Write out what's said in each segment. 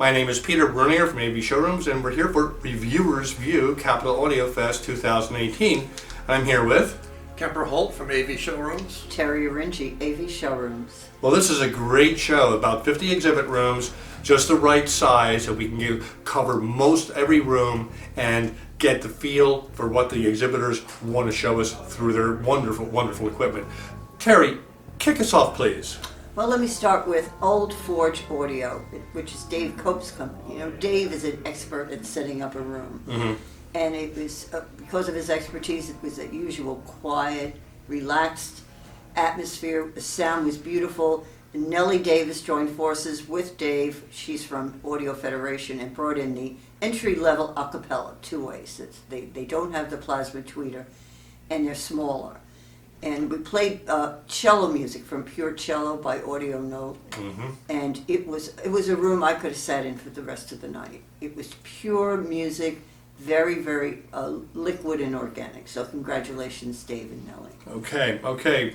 My name is Peter Brunier from AVShowrooms, and we're here for Reviewers View Capital Audiofest 2018. I'm here with Kemper Holt from AVShowrooms. Terry Ringi, AVShowrooms. Well, this is a great show, about 50 exhibit rooms, just the right size so we can cover most every room and get the feel for what the exhibitors want to show us through their wonderful, wonderful equipment. Terry, kick us off, please. Well, let me start with Old Forge Audio, which is Dave Cope's company. You know, Dave is an expert at setting up a room. Mm-hmm. And it was, because of his expertise, it was a usual quiet, relaxed atmosphere. The sound was beautiful. Nellie Davis joined forces with Dave. She's from Audio Federation and brought in the entry-level a cappella, two-ways. They don't have the plasma tweeter, and they're smaller. And we played cello music from Pure Cello by Audio Note. Mm-hmm. And it was a room I could have sat in for the rest of the night. It was pure music, very, very liquid and organic. So congratulations, Dave and Nellie. Okay.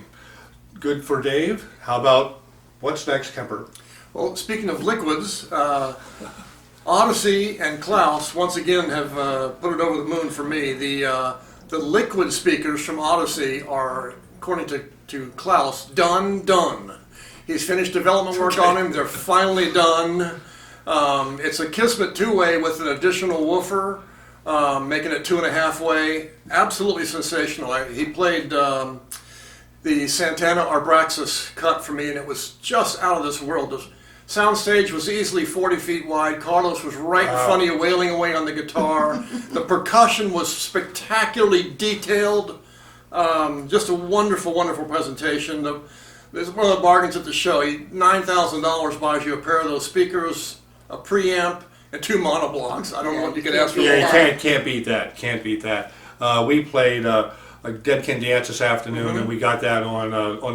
Good for Dave. How about what's next, Kemper? Well, speaking of liquids, Odyssey and Klaus once again have put it over the moon for me. The liquid speakers from Odyssey are, according to Klaus, done. He's finished development work on them. They're finally done. It's a Kismet two-way with an additional woofer, making it 2.5-way. Absolutely sensational. He played the Santana Arbraxas cut for me, and it was just out of this world. The soundstage was easily 40 feet wide. Carlos was right in front of you, wailing away on the guitar. The percussion was spectacularly detailed. Just a wonderful, wonderful presentation. There's one of the bargains at the show. $9,000 buys you a pair of those speakers, a preamp, and 2 monoblocks. I don't know what you could ask for. Yeah, you can't beat that. Can't beat that. We played Dead Can Dance this afternoon, and we got that on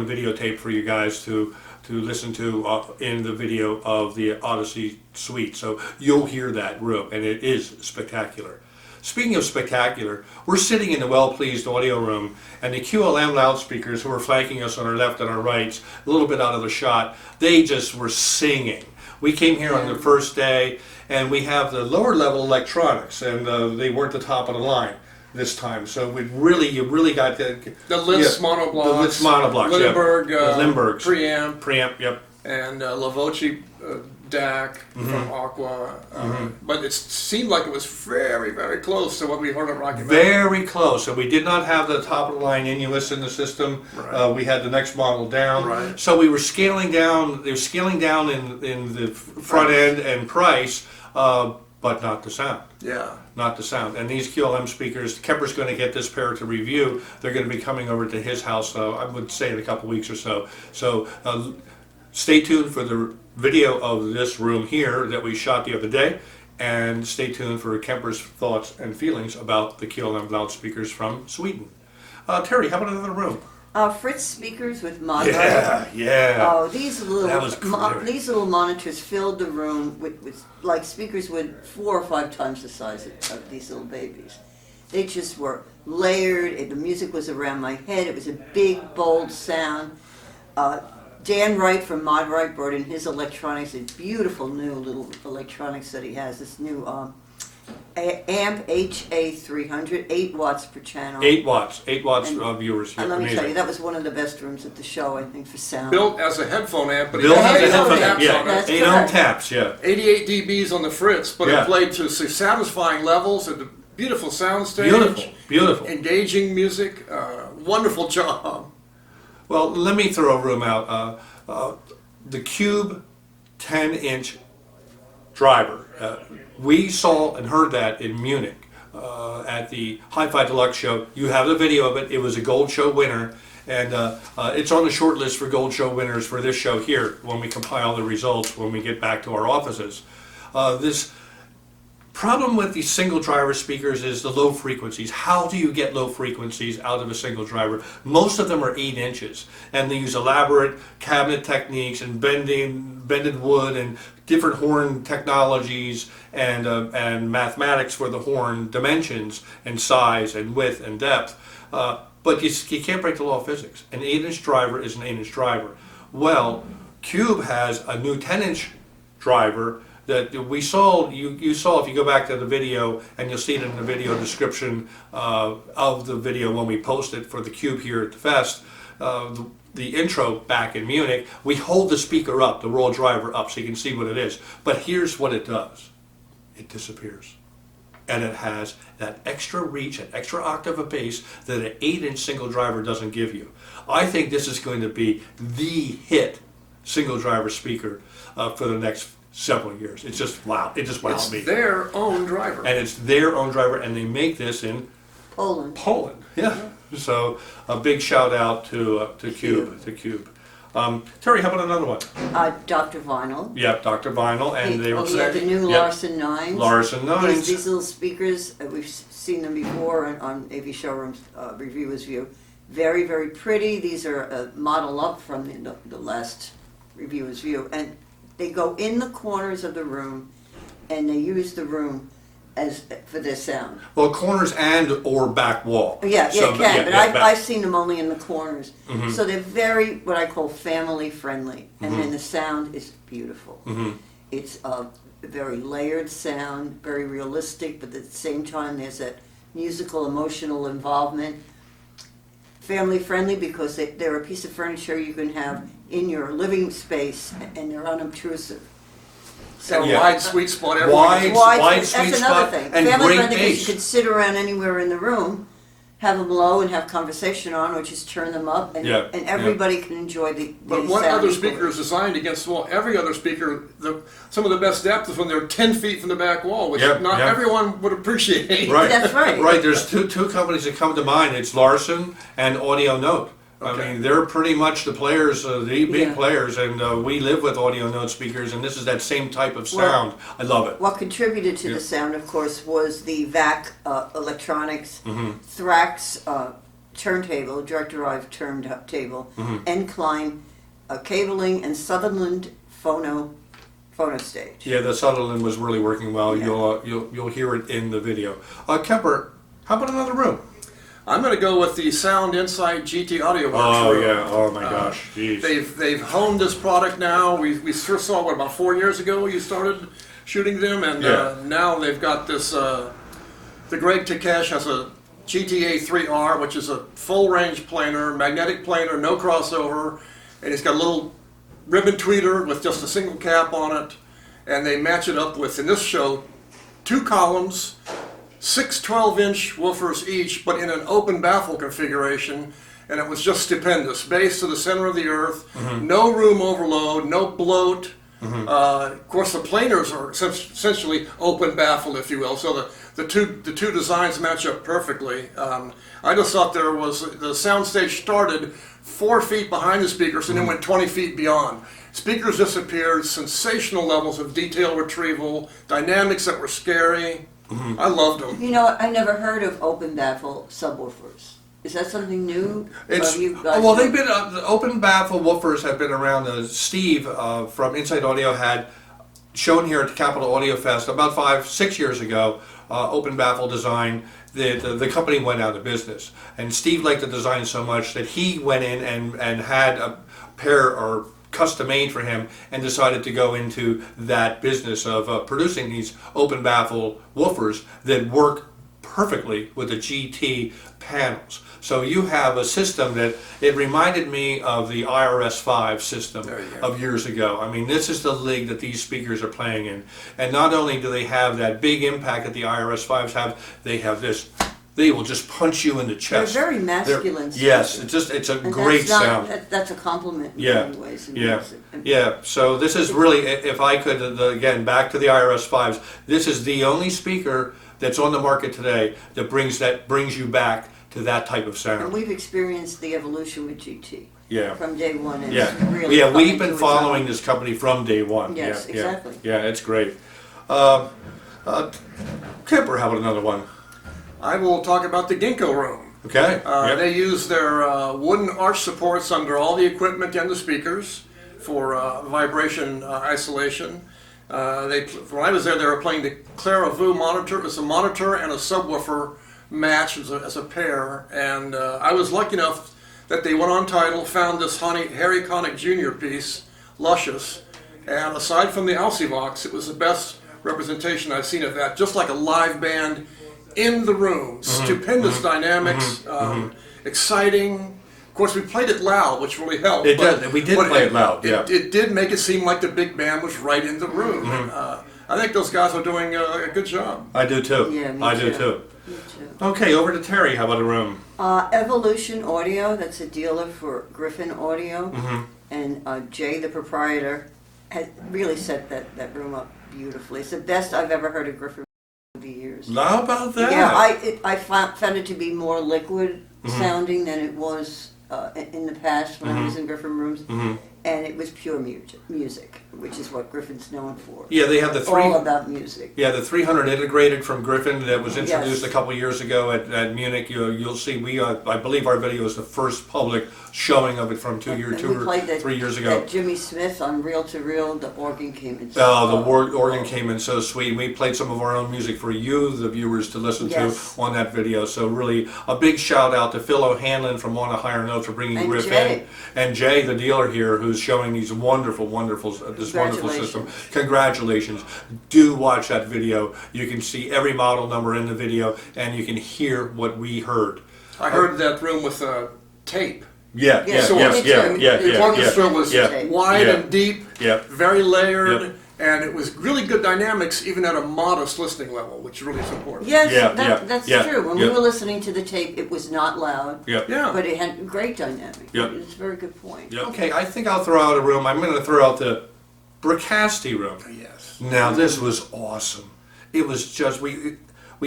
videotape for you guys to listen to in the video of the Odyssey suite. So you'll hear that room, and it is spectacular. Speaking of spectacular, we're sitting in the well-pleased audio room, and the QLM loudspeakers who are flanking us on our left and our rights, a little bit out of the shot, they just were singing. We came here on the first day, and we have the lower level electronics, and they weren't the top of the line this time. So you really got the Litz monoblocks, the Litz monoblocks, Lindbergh, Lindberghs, preamp, yep, and Lavoci DAC from Aqua. But it seemed like it was very, very close to what we heard at Rocky Mountain. Very close. So we did not have the top of the line Inuus in the system. Right. We had the next model down. Right. So we were scaling down. They were scaling down in the front end and price, but not the sound. Yeah. Not the sound. And these QLM speakers, Kemper's going to get this pair to review. They're going to be coming over to his house, I would say, in a couple weeks or so. So stay tuned for the video of this room here that we shot the other day, and stay tuned for Kemper's thoughts and feelings about the QLM loudspeakers from Sweden. Terry, how about another room? Fritz speakers with mod. Yeah. Oh, these That was great. these little monitors filled the room with like speakers with 4 or 5 times the size of these little babies. They just were layered. The music was around my head. It was a big, bold sound. Dan Wright from Mod Wright brought in his electronics, a beautiful new little electronics that he has. This new amp HA300, 8 watts per channel. 8 watts And- viewers here. And let me Amazing. tell you, that was one of the best rooms at the show, I think, for sound. Built as a headphone amp, but Built it had as a 8 headphone taps amp, yeah. on it. That's 8 correct. ohm taps, yeah. 88 dBs on the Fritz, but Yeah. it played to satisfying levels at the beautiful soundstage. Beautiful. Engaging music. Wonderful job. Well, let me throw a room out. The Cube 10-inch driver. We saw and heard that in Munich at the Hi-Fi Deluxe show. You have the video of it. It was a Gold Show winner, and it's on the short list for Gold Show winners for this show here when we compile the results when we get back to our offices. This problem with these single driver speakers is the low frequencies. How do you get low frequencies out of a single driver? Most of them are 8 inches, and they use elaborate cabinet techniques and bended wood and different horn technologies and mathematics for the horn dimensions and size and width and depth. But you can't break the law of physics. An 8-inch driver is an 8-inch driver. Well, Cube has a new 10-inch driver that we saw, you saw, if you go back to the video, and you'll see it in the video description of the video when we post it for the Cube here at the Fest, the intro back in Munich, we hold the speaker up, the raw driver up, so you can see what it is. But here's what it does. It disappears. And it has that extra reach, an extra octave of bass that an 8-inch single driver doesn't give you. I think this is going to be the hit single driver speaker for the next several years. It's just wow. It just wows me. It's their own driver. And it's their own driver, and they make this in Poland. Yeah. So a big shout out to Cube. To Cube. Terry, how about another one? Dr. Vinyl. Yep, Dr. Vinyl, and they were He had the new yep. Larson 9s. Larson 9s. These little speakers, we've seen them before on AVShowrooms Reviewers View. Very, very pretty. These are a model up from the last Reviewers View. And they go in the corners of the room, and they use the room as for their sound. Well, corners and or back wall. Yeah, So, it can, but back. I've seen them only in the corners. Mm-hmm. So they're very, what I call family friendly, and then the sound is beautiful. Mm-hmm. It's a very layered sound, very realistic, but at the same time there's that musical, emotional involvement. Family friendly because they're a piece of furniture you can have in your living space, and they're unobtrusive. So And Yeah. wide sweet spot. everyone Wide- wide, sweet that's another spot thing. and Family great friendly because bass. you could sit around anywhere in the room, have them low and have conversation on, or just turn them up, and, Yeah, and everybody can enjoy the But one sound other equally. speaker is designed against the wall. Every other speaker, some of the best depth is when they're 10 feet from the back wall, which Yep, not yep. everyone would appreciate. Right. That's right. Right. There's two companies that come to mind. It's Larson and Audio Note. I Okay. mean, they're pretty much the players, the big Yeah. players, and we live with Audio Note speakers, and this is that same type of sound. I love it. What contributed to Yeah. the sound, of course, was the VAC electronics, Mm-hmm. Thrax turntable, direct derived turntable, Mm-hmm. Encline cabling, and Sutherland phono stage. Yeah, the Sutherland was really working well. Yeah. You'll hear it in the video. Kemper, how about another room? I'm going to go with the Sound Insight GT Audio Works Oh room. yeah. Oh my gosh. Jeez. They've honed this product now. We first saw, what, about 4 years ago you started shooting them, and Yeah. now they've got this, the Greg Takesh has a GTA 3R, which is a full range planer, magnetic planer, no crossover, and it's got a little ribbon tweeter with just a single cap on it, and they match it up with, in this show, 2 columns, 6 12-inch woofers each, but in an open baffle configuration, and it was just stupendous. Bass to the center of the earth, no room overload, no bloat. Of course, the planers are essentially open baffle, if you will. So the two designs match up perfectly. I just thought there was the soundstage started 4 feet behind the speakers and then went 20 feet beyond. Speakers disappeared, sensational levels of detail retrieval, dynamics that were scary. I loved them. You know, I never heard of open baffle subwoofers. Is that something new? It's You guys well, know? they've been the open baffle woofers have been around. Steve from Inside Audio had shown here at the Capitol Audiofest about 5-6 years ago. Open baffle design. The company went out of business, and Steve liked the design so much that he went in and had a pair or custom made for him, and decided to go into that business of producing these open baffle woofers that work perfectly with the GT panels. So you have a system that it reminded me of the IRS-5 system There you go. of years ago. I mean, this is the league that these speakers are playing in. And not only do they have that big impact that the IRS-5s have, they have this. They will just punch you in the They're chest. very masculine. Yes, speakers. it's a And great that's not, sound. That's a compliment in Yeah, many ways. in yeah, music. And yeah. So this is really, if I could, again, back to the IRS-5s, this is the only speaker that's on the market today that brings you back to that type of And sound. we've experienced the evolution with GT Yeah. from day one. And Yeah, it's really yeah. come We've into been its following own. this company from day one. Yes, yeah, exactly. Yeah, it's great. Kemper, how about another one? I will talk about the Gingko room. Okay. Yep. They use their wooden arch supports under all the equipment and the speakers for vibration isolation. When I was there, they were playing the Clara Vu monitor. It was a monitor and a subwoofer match as a pair. And I was lucky enough that they went on title, found this Harry Connick Jr. piece, Luscious, And aside from the Vox, it was the best representation I've seen of that. Just like a live band in the room. Stupendous dynamics, exciting. Of course, we played it loud, which really helped. It did. We did play it loud. Yeah. It did make it seem like the big band was right in the room. And, I think those guys are doing a good job. I do too. Yeah, me I too. do too. Me too. Okay, over to Terry. How about a room? Evolution Audio, that's a dealer for Griffin Audio. And Jay, the proprietor, has really set that room up beautifully. It's the best I've ever heard of Griffin over the years. How about that? Yeah, I found it to be more liquid sounding than it was in the past when I was in Griffin rooms. And it was pure music, which is what Griffin's known for. Yeah, they have the All about music. Yeah, the 300 integrated from Griffin that was introduced Yes. a couple years ago at Munich. You'll see. I believe our video is the first public showing of it from 2 And or we played 3 years ago. That Jimmy Smith on Reel to Reel, the organ came in. Organ came in so sweet. We played some of our own music for you, the viewers, to listen Yes. to on that video. So really, a big shout out to Phil O'Hanlon from On a Higher Note for bringing And Griffin, Jay. and Jay, the dealer here, who's showing these wonderful system. Congratulations! Do watch that video. You can see every model number in the video, and you can hear what we heard. I heard that room with tape. Yeah, Yeah, so the orchestra was wide and deep, very layered, and it was really good dynamics even at a modest listening level, which really is important. Yes, Yeah, that's yeah, true. When we were listening to the tape, it was not loud, Yeah. but it had great dynamic. Yeah. It's a very good point. Yeah. Okay, I think I'll throw out a room. I'm going to throw out the Bricasti room. Yes. Now this was awesome. It was just we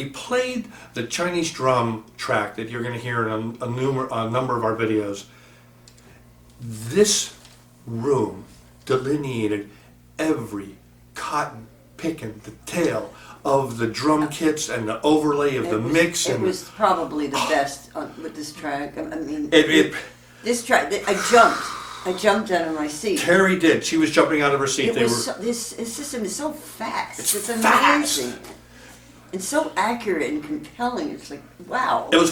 played the Chinese drum track that you're going to hear in a number of our videos. This room delineated every cotton picking detail of the drum kits and the overlay of the mix. It and was probably the best with this track. I mean, it this track, I jumped out of my seat. Terry did. She was jumping out of her seat. This system is so fast. It's amazing. fast. It's so accurate and compelling. It's like, wow. It was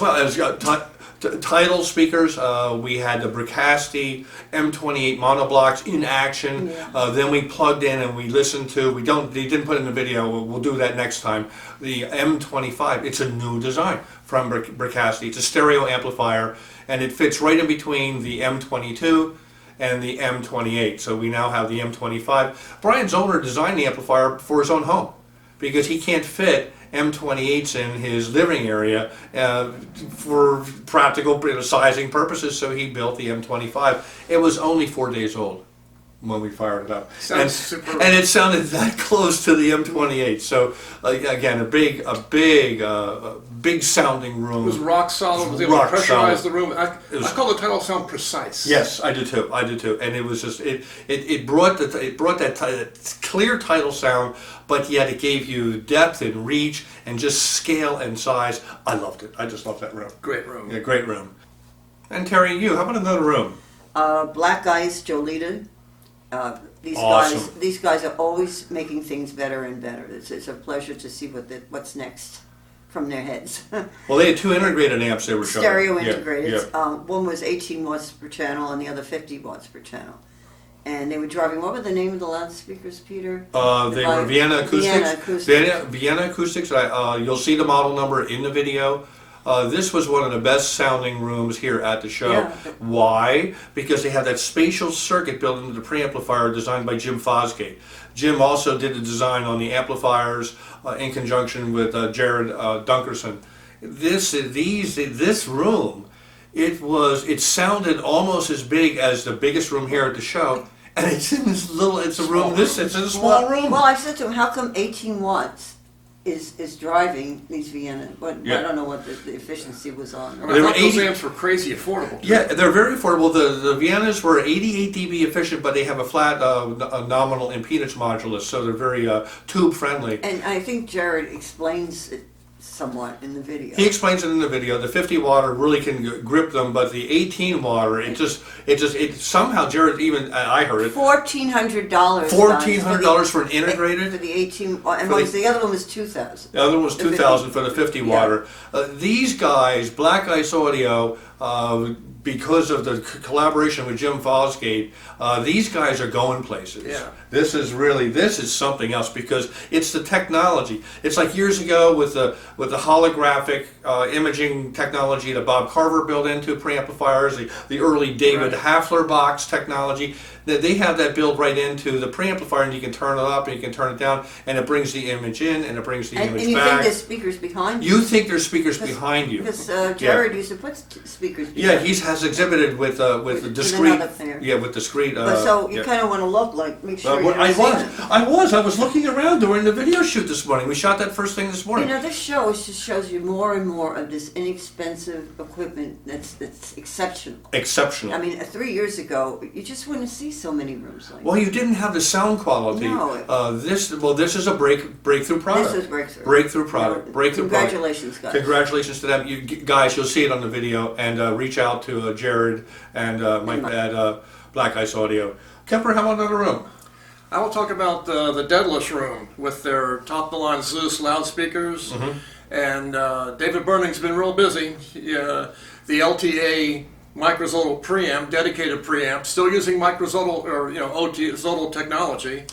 title speakers. We had the Bricasti M28 monoblocks in action. Yeah. Then we plugged in and we listened to. They didn't put it in the video. We'll do that next time. The M25. It's a new design from Bricasti. It's a stereo amplifier, and it fits right in between the M22 and the M28. So we now have the M25. Brian Zollner designed the amplifier for his own home because he can't fit M28s in his living area for practical sizing purposes, so he built the M25. It was only 4 days old when we fired it up, and it sounded that close to the M28. So again, a big sounding room. It was rock solid. It was able to pressurize the room. I call the title sound precise. Yes, I do too. And it was just it brought that clear title sound, but yet it gave you depth and reach and just scale and size. I loved it. I just loved that room. Great room. Yeah, great room. And Terry, how about another room? Black Ice, Jolita. Awesome. These guys are always making things better and better. It's a pleasure to see what's next from their heads. Well, they had two integrated amps they were showing. Stereo integrated. Yeah. One was 18 watts per channel and the other 50 watts per channel. And they were driving. What were the name of the loudspeakers, Peter? They were Vienna Acoustics. Vienna Acoustics. You'll see the model number in the video. This was one of the best sounding rooms here at the show. Yeah. Why? Because they have that spatial circuit built into the preamplifier designed by Jim Fosgate. Jim also did the design on the amplifiers in conjunction with Jared Dunkerson. This room, it sounded almost as big as the biggest room here at the show, and it's in this little. It's a small room. Well, I said to him, "How come 18 watts is driving these Vienna?" But I don't know what the efficiency was on. I thought those amps were crazy affordable. Yeah, they're very affordable. The Viennas were 88 dB efficient, but they have a flat nominal impedance modulus, so they're very tube friendly. And I think Jared explains it somewhat in the video. He explains it in the video. The 50 watt really can grip them, but the 18 watt, it somehow Jared even I heard it. $1,400. $1,400 for an integrated. For the 18, and the other one was $2,000. The other one was $2,000 for the 50 watter. These guys, Black Ice Audio, because of the collaboration with Jim Fosgate, these guys are going places. Yeah. This is something else because it's the technology. It's like years ago with the holographic imaging technology that Bob Carver built into preamplifiers, the early David Hafler box technology. That they have that built right into the preamplifier, and you can turn it up and you can turn it down, and it brings the image in and it brings the image and you back. think there's speakers behind you? You think there's speakers behind you? Because Jared used to put speakers behind. Yeah, he has exhibited with the discrete. another player. Yeah, with discrete. But so you yeah. kind of want to look like, make sure you're I seeing was. I was looking around during the video shoot this morning. We shot that first thing this morning. You know, this show just shows you more and more of this inexpensive equipment that's exceptional. Exceptional. I mean, 3 years ago, you just wouldn't see so many rooms like Well, you didn't have the sound quality. No. This is a breakthrough product. This is breakthrough. Breakthrough product. Yeah. Breakthrough Congratulations, product. guys. Congratulations to them. You guys, you'll see it on the video, and reach out to Jared and Mike at Black Ice Audio. Kemper, how about another room? I will talk about the Daedalus room with their top-of-the-line Zeus loudspeakers. And David Burning's been real busy. The LTA microzonal preamp, dedicated preamp, still using microzonal or zonal technology,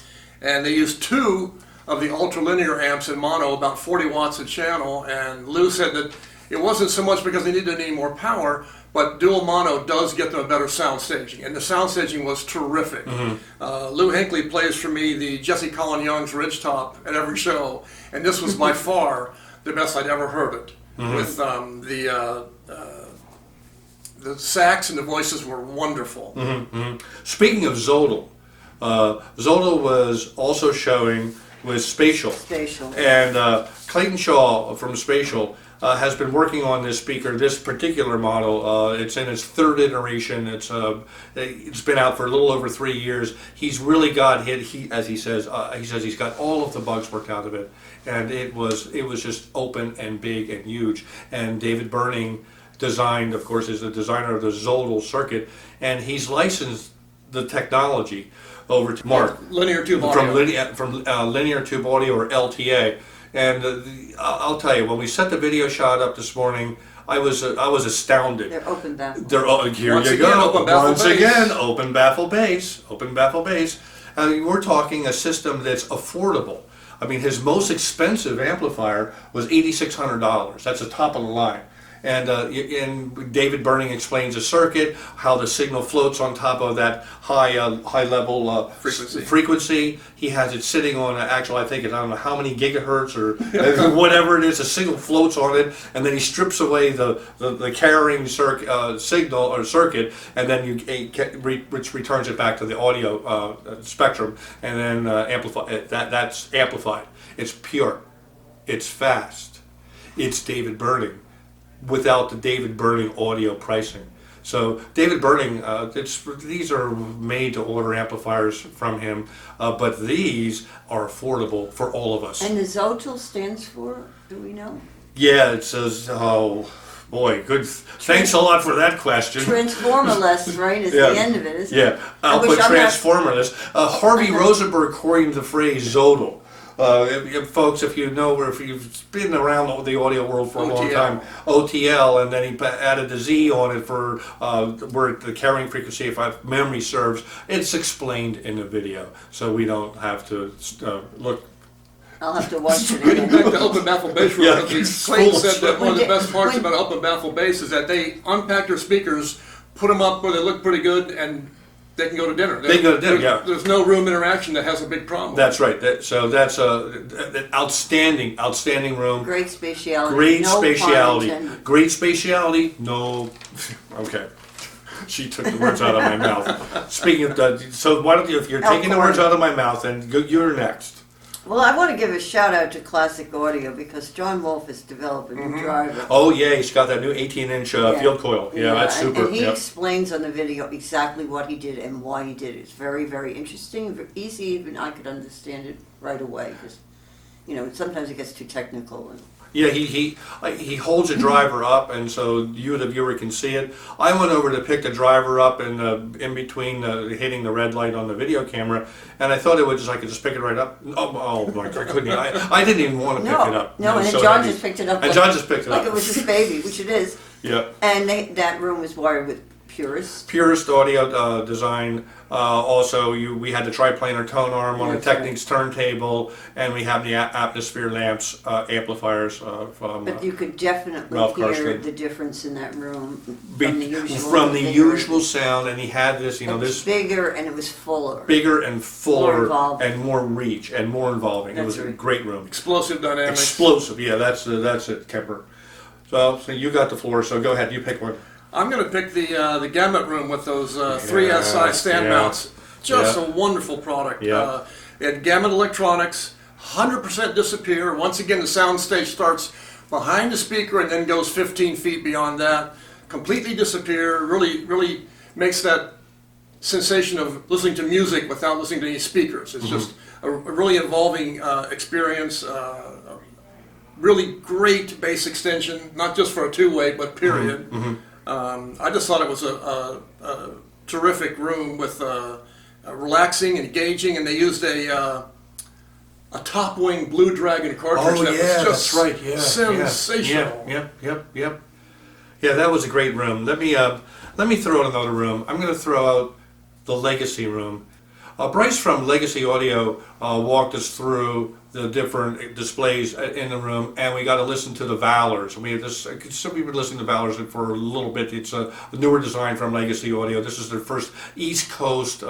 and they use 2 of the ultralinear amps in mono, about 40 watts a channel. And Lou said that it wasn't so much because they needed any more power, but dual mono does get them a better sound staging, and the sound staging was terrific. Lou Hinckley plays for me the Jesse Colin Young's Ridgetop at every show, and this was by far the best I'd ever heard it. With the sax and the voices were wonderful. Speaking of Zodal, Zodal was also showing with Spatial. Spatial. And Clayton Shaw from Spatial has been working on this speaker, this particular model. It's in its 3rd iteration. It's been out for a little over 3 years. He's really got hit. He says he's got all of the bugs worked out of it, and it was just open and big and huge. And David Burning designed, of course, is the designer of the Zodal circuit, and he's licensed the technology over to Mark Linear tube audio. from linear tube audio, or LTA. And I'll tell you, when we set the video shot up this morning, I was astounded. They're open baffle. Here Once you again, go. open baffle Once bass. again, open baffle bass. Open baffle bass. We're talking a system that's affordable. I mean, his most expensive amplifier was $8,600. That's the top of the line. And David Burning explains the circuit, how the signal floats on top of that high level frequency. He has it sitting on I think I don't know how many gigahertz or whatever it is. The signal floats on it, and then he strips away the carrying signal or circuit, and then which returns it back to the audio spectrum, and then that's amplified. It's pure. It's fast. It's David Burning, without the David Burning audio pricing. So David Burning, these are made to order amplifiers from him, but these are affordable for all of us. And the Zotal stands for, do we know? Yeah, it says, oh boy, good. Thanks a lot for that question. Transformerless, right, is the end of it, isn't it? Yeah, output transformerless. Harvey Rosenberg coined the phrase Zodal. Folks, if you know, or if you've been around the audio world for a long time, OTL, and then he added the Z on it for where the carrying frequency, if memory serves. It's explained in the video, so we don't have to look. I'll have to watch it Getting again. back to open baffle bass, Yeah, Clayton said that one of the best parts when- about open baffle bass is that they unpack their speakers, put them up where they look pretty good, and they can go to dinner. They can go to dinner, yeah. There's no room interaction that has a big problem. That's right. So that's an outstanding room. Great spatiality. Great No pun spatiality. intended. Great spatiality. No. Okay. She took the words out of my mouth. Speaking of, so why don't you, if you're taking the words out of my mouth, then you're next. Well, I want to give a shout out to Classic Audio because John Wolf is developing a driver. Oh yeah, he's got that new 18-inch field coil. Yeah, that's super. And he explains on the video exactly what he did and why he did it. It's very, very interesting, easy. Even I could understand it right away because, sometimes it gets too technical. Yeah, he holds a driver up, and so you, the viewer, can see it. I went over to pick the driver up, and in between hitting the red light on the video camera, and I thought I could just pick it right up. Oh my God, I couldn't. I didn't even want to pick it up. No, and was then so John heavy. just picked it up. And John just picked it like up. it was his baby, which it is. Yep. And that room was wired with Purist. Purest audio design. Also, we had the triplanar tone arm on the That's right. Technics turntable, and we have the atmosphere lamps, amplifiers from. But you could definitely Ralph hear Karsten. the difference in that room Be- from the usual. from the bigger- usual sound, and he had this, It was this bigger and it was fuller. bigger and fuller involved. and more reach and more involving. It was That's a right. great room. Explosive dynamics. Explosive, yeah, that's it, Kemper. So you got the floor, so go ahead, you pick one. I'm going to pick the GamuT room with those 3SI stand yeah. mounts. Just Yeah. a wonderful product. Yeah. It had GamuT electronics, 100% disappear. Once again, the sound stage starts behind the speaker and then goes 15 feet beyond that. Completely disappear. Really makes that sensation of listening to music without listening to any speakers. It's just a really involving experience. Really great bass extension, not just for a two-way, but period. I just thought it was a terrific room with relaxing, engaging, and they used a top wing Blue Dragon cartridge that was just that's right. Yeah, sensational. Yep. Yeah, that was a great room. Let me throw out another room. I'm going to throw out the Legacy room. Bryce from Legacy Audio walked us through the different displays in the room, and we got to listen to the Valors. We've been listening to Valors for a little bit. It's a newer design from Legacy Audio. This is their first East Coast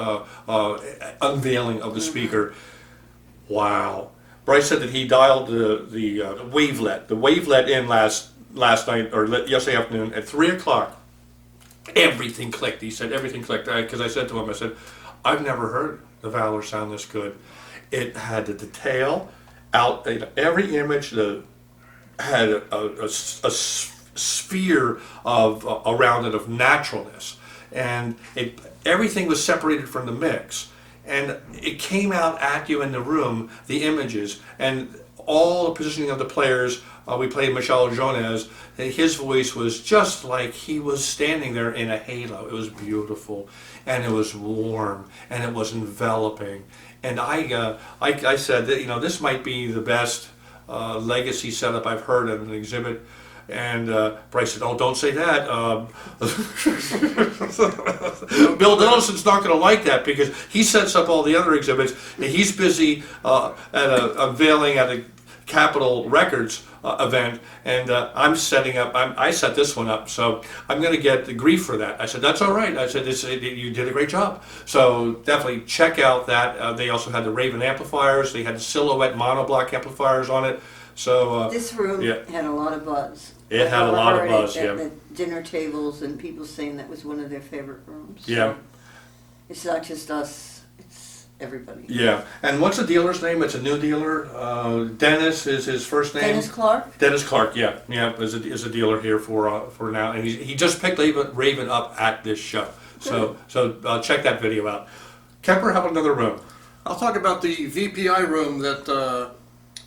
unveiling of the speaker. Wow. Bryce said that he dialed the wavelet in last night or yesterday afternoon at 3 o'clock. Everything clicked. He said everything clicked. Because I said to him, I said, I've never heard the Valor sound this good. It had the detail out. Every image had a sphere of around it of naturalness, and everything was separated from the mix, and it came out at you in the room. The images and all the positioning of the players. We played Michel Jones. His voice was just like he was standing there in a halo. It was beautiful, and it was warm, and it was enveloping. And I said that this might be the best Legacy setup I've heard at an exhibit. And Bryce said, "Oh, don't say that. Bill Nelson's not going to like that because he sets up all the other exhibits. And he's busy at a unveiling at a Capitol Records event, and I'm setting up. I set this one up, so I'm going to get the grief for that." I said, "That's all right." I said, "You did a great job." So definitely check out that. They also had the Raven amplifiers. They had the Silhouette monoblock amplifiers on it. So This room had a lot of buzz. It had a lot of buzz, at yeah. the dinner tables and people saying that was one of their favorite rooms. Yeah. It's not just us, it's everybody. Yeah. And what's the dealer's name? It's a new dealer. Dennis is his first name. Dennis Clark? Dennis Clark, yeah, is a dealer here for now, and he just picked Raven up at this show. So check that video out. Kemper, how about another room? I'll talk about the VPI room that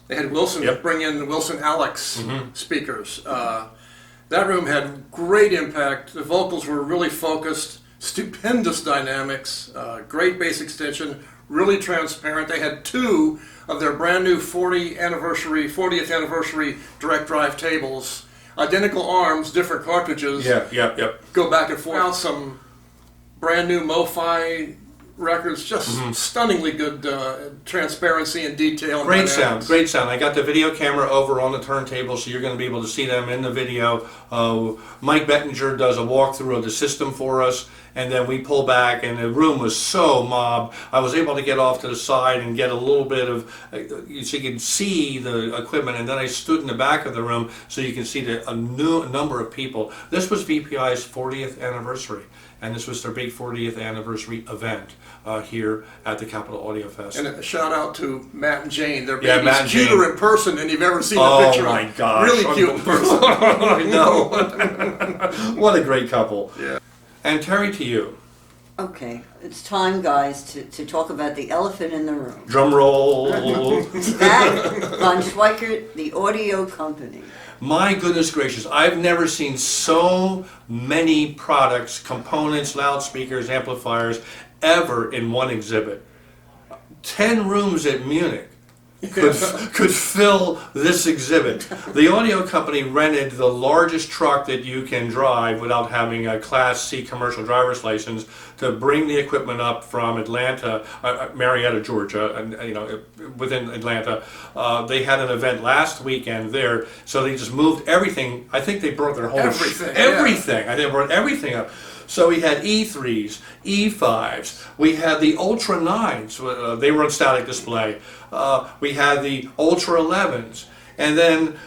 they had Wilson bring in the Wilson Alex speakers. That room had great impact. The vocals were really focused, stupendous dynamics, great bass extension, really transparent. They had two of their brand new 40th anniversary direct drive tables, identical arms, different cartridges. Yep. Go back and forth. Some brand new MoFi records, just stunningly good transparency and detail. And Great dynamics. sound. I got the video camera over on the turntable, so you're going to be able to see them in the video. Mike Bettinger does a walkthrough of the system for us, and then we pull back, and the room was so mobbed. I was able to get off to the side and get a little bit of, so you can see the equipment, and then I stood in the back of the room so you can see a number of people. This was VPI's 40th anniversary, and this was their big 40th anniversary event here at the Capitol Audiofest. And a shout out to Matt and Jane. They're Yeah, Matt and cuter Jane. in person than you've ever seen a picture Oh my of. gosh. Really cute in person. I know. What a great couple. Yeah. And Terry, to you. Okay, it's time, guys, to talk about the elephant in the room. Drum roll. That, Von Schweikert, the audio company. My goodness gracious, I've never seen so many products, components, loudspeakers, amplifiers, ever in one exhibit. 10 rooms at Munich. could fill this exhibit. The audio company rented the largest truck that you can drive without having a Class C commercial driver's license to bring the equipment up from Atlanta, Marietta, Georgia, and within Atlanta. They had an event last weekend there, so they just moved everything. I think they brought their whole everything. I think they brought everything up. So we had E3s, E5s, we had the Ultra 9s, they were on static display, we had the Ultra 11s, and then,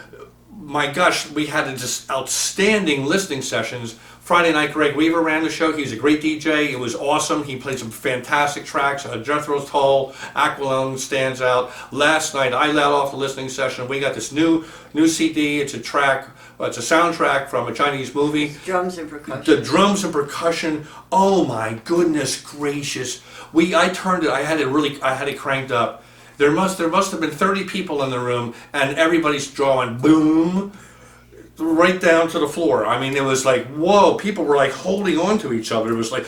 my gosh, we had just outstanding listening sessions. Friday night, Greg Weaver ran the show. He's a great DJ. It was awesome. He played some fantastic tracks. Jethro's Tull, Aqualone stands out. Last night, I led off the listening session. We got this new CD. It's a track. It's a soundtrack from a Chinese movie. Drums and percussion. The drums and percussion. Oh my goodness gracious! I turned it. I had it cranked up. There must have been 30 people in the room, and everybody's drawing boom right down to the floor. I mean, it was like, whoa, people were like holding on to each other. It was like,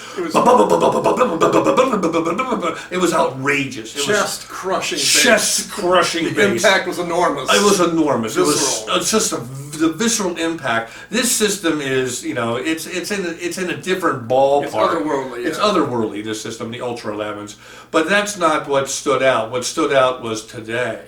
it was outrageous. Chest crushing bass. Chest crushing bass. The impact was enormous. It was enormous. Visceral. It was just the visceral impact. This system is, it's in a different ballpark. It's otherworldly. Yeah. It's otherworldly, this system, the Ultra 11s. But that's not what stood out. What stood out was today.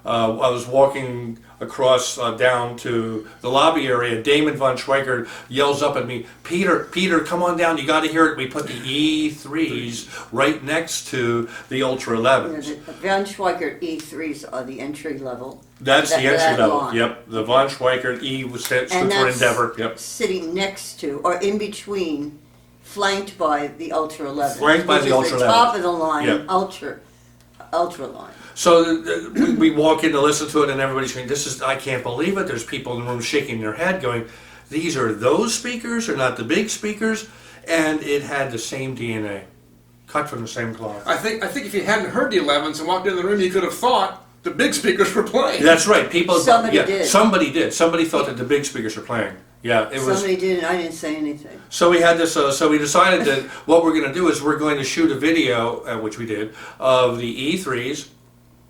I was walking across down to the lobby area. Damon von Schweikert yells up at me, Peter, come on down, you got to hear it. We put the E3s right next to the Ultra 11s. The von Schweikert E3s are the entry level. That's the entry level. Line. Yep. The von Schweikert E stood for Endeavor. Yep. Sitting next to, or in between, flanked by the Ultra 11s. Flanked by the Ultra 11s. Top of the line, yep. Ultra line. So we walk in to listen to it, and everybody's saying, I can't believe it. There's people in the room shaking their head going, these are those speakers, they're not the big speakers. And it had the same DNA, cut from the same cloth. I think if you hadn't heard the 11s and walked into the room, you could have thought the big speakers were playing. That's right. Somebody did. Somebody did. Somebody thought that the big speakers were playing. Yeah, it was. Somebody did, and I didn't say anything. So we had this. So we decided that what we're going to do is we're going to shoot a video, which we did, of the E3s.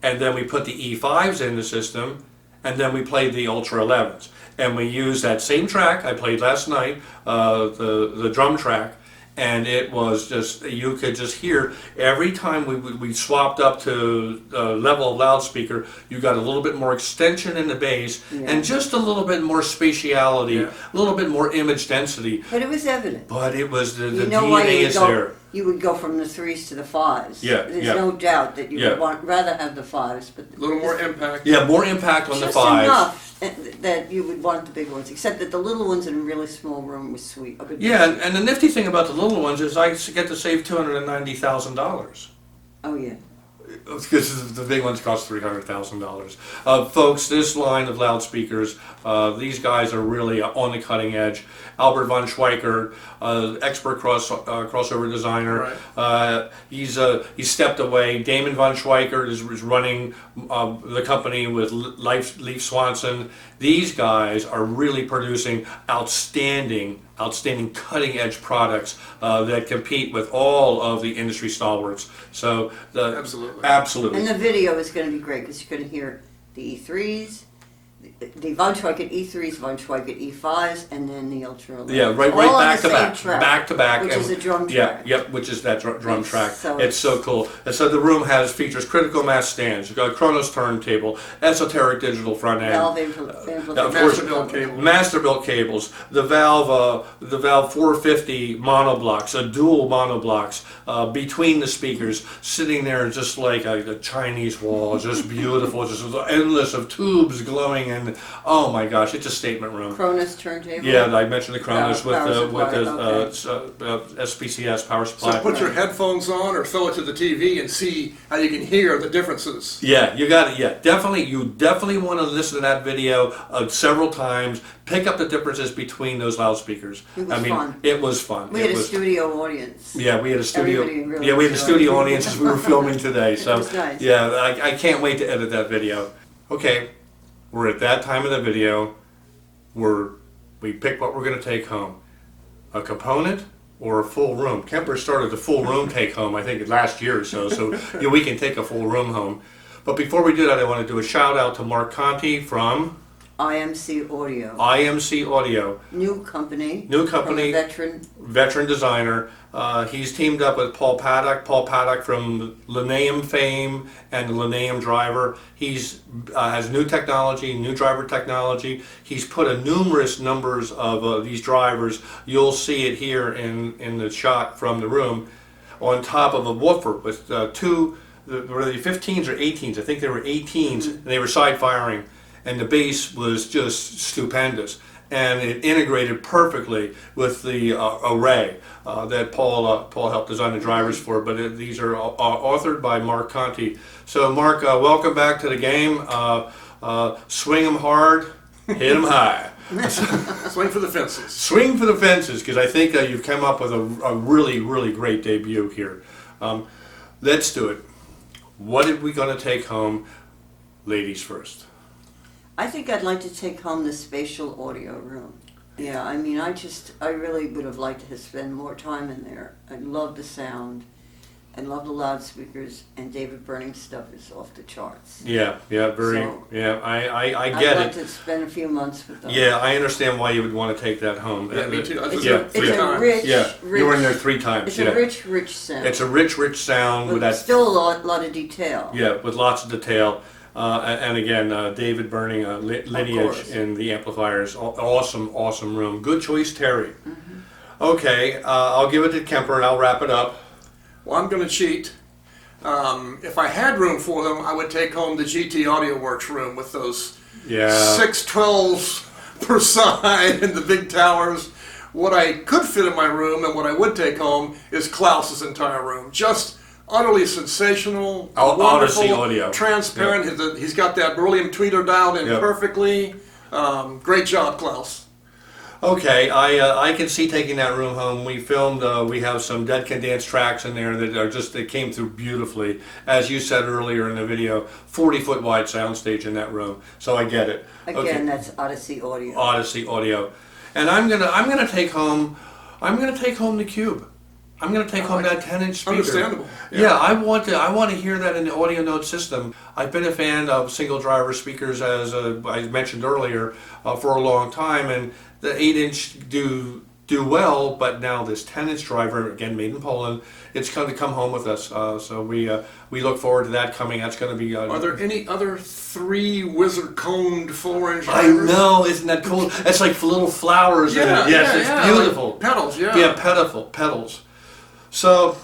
And then we put the E5s in the system, and then we played the Ultra 11s. And we used that same track I played last night, the drum track, and it was just, you could just hear every time we swapped up to level of loudspeaker, you got a little bit more extension in the bass, and just a little bit more spatiality, a little bit more image density. But it was evident. But it was, the DNA is there. You would go from the 3s to the 5s. Yeah, There's no doubt that you would rather have the 5s. But a little more impact. Yeah, more impact on the 5s. Just enough that you would want the big ones, except that the little ones in a really small room was sweet. Yeah, and the nifty thing about the little ones is I get to save $290,000. Oh, yeah. Because the big ones cost $300,000. Folks, this line of loudspeakers, these guys are really on the cutting edge. Albert von Schweikert, expert crossover designer, right. He's stepped away. Damon von Schweikert is running the company with Leif Swanson. These guys are really producing outstanding cutting edge products that compete with all of the industry stalwarts. So absolutely. And the video is going to be great because you're going to hear the E3s, the von Schweikert E3s, von Schweikert E5s, and then the Ultra 11s. Yeah, right back to back, which is a drum track. Yep, which is that drum track. So it's so cool. And so the room features critical mass stands, Kronos turntable, esoteric digital front end, master built cables, the Valve 450 monoblocks, dual monoblocks between the speakers, sitting there just like a Chinese wall, just beautiful, just endless of tubes glowing. And oh my gosh, it's a statement room. Kronos turntable. Yeah, I mentioned the Kronos with the SPCS power supply. So put your headphones on or throw it to the TV and see how you can hear the differences. Yeah, you got it. Yeah, definitely. You definitely want to listen to that video several times. Pick up the differences between those loudspeakers. It was fun. It was fun. We had a studio audience. Yeah, we had a studio. Really we had a studio audience as we were filming today. So it was nice. Yeah, I can't wait to edit that video. Okay. We're at that time of the video where we pick what we're going to take home. A component or a full room. Kemper started the full room take home, I think, last year or so. So we can take a full room home. But before we do that, I want to do a shout out to Mark Conti from IMC Audio. IMC Audio. New company. New company. From a Veteran designer. He's teamed up with Paul Paddock from Lineum fame and the Lineum driver. He's has new technology, new driver technology. He's put a numerous numbers of these drivers. You'll see it here in the shot from the room on top of a woofer with two, were they 15s or 18s? I think they were 18s, and they were side firing, and the bass was just stupendous. And it integrated perfectly with the array that Paul helped design the drivers for. But these are authored by Mark Conti. So Mark, welcome back to the game. Swing 'em hard, hit 'em high. Swing for the fences. Swing for the fences, because I think you've come up with a really, really great debut here. Let's do it. What are we going to take home, ladies first? I think I'd like to take home the spatial audio room. Yeah, I mean, I really would have liked to spend more time in there. I love the sound. I love the loudspeakers, and David Burning's stuff is off the charts. Yeah, very, So, I get I'd like it. to spend a few months with them. Yeah, I understand why you would want to take that home. Yeah, me too. It's, Yeah, it's a rich, Yeah, rich, you were in there 3 times. it's Yeah. a rich sound. It's a rich sound but with that. still a lot of detail. Yeah, with lots of detail. And again, David Burning, lineage course. in the amplifiers. Awesome room. Good choice, Terry. Mm-hmm. Okay, I'll give it to Kemper and I'll wrap it up. Well, I'm going to cheat. If I had room for them, I would take home the GT Audio Works room with those Yeah. 612s per side and the big towers. What I could fit in my room and what I would take home is Klaus's entire room. Just utterly sensational, Odyssey wonderful, audio. transparent. He's got that beryllium tweeter dialed in Yep. perfectly. Great job, Klaus. Okay, I can see taking that room home. We filmed, we have some Dead Can Dance tracks in there that are just, they came through beautifully. As you said earlier in the video, 40-foot wide soundstage in that room. So I get it. Again, that's Odyssey Audio. Odyssey Audio. And I'm gonna take home the Cube. I'm gonna take home that 10-inch speaker. Understandable. Yeah, I want to hear that in the audio node system. I've been a fan of single driver speakers, as I mentioned earlier, for a long time, and the 8-inch do well, but now this 10-inch driver, again made in Poland, it's going to come home with us. So we look forward to that coming. That's going to be. Are there any other 3 wizard-coned 4-inch I drivers? know, isn't that cool? It's like little flowers in it. Yes, it's beautiful. Like petals, yeah. Yeah, petals. So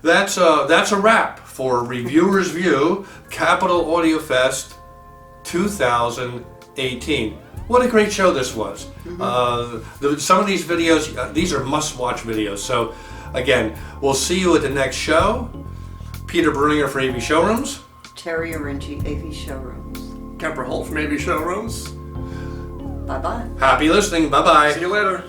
that's a wrap for Reviewer's View Capital Audiofest 2018. What a great show this was. Some of these videos, these are must-watch videos. So again, we'll see you at the next show. Peter Bruninger for AVShowrooms. Terry Arinci, AVShowrooms. Kemper Holt from AVShowrooms. Bye-bye. Happy listening. Bye-bye. See you later.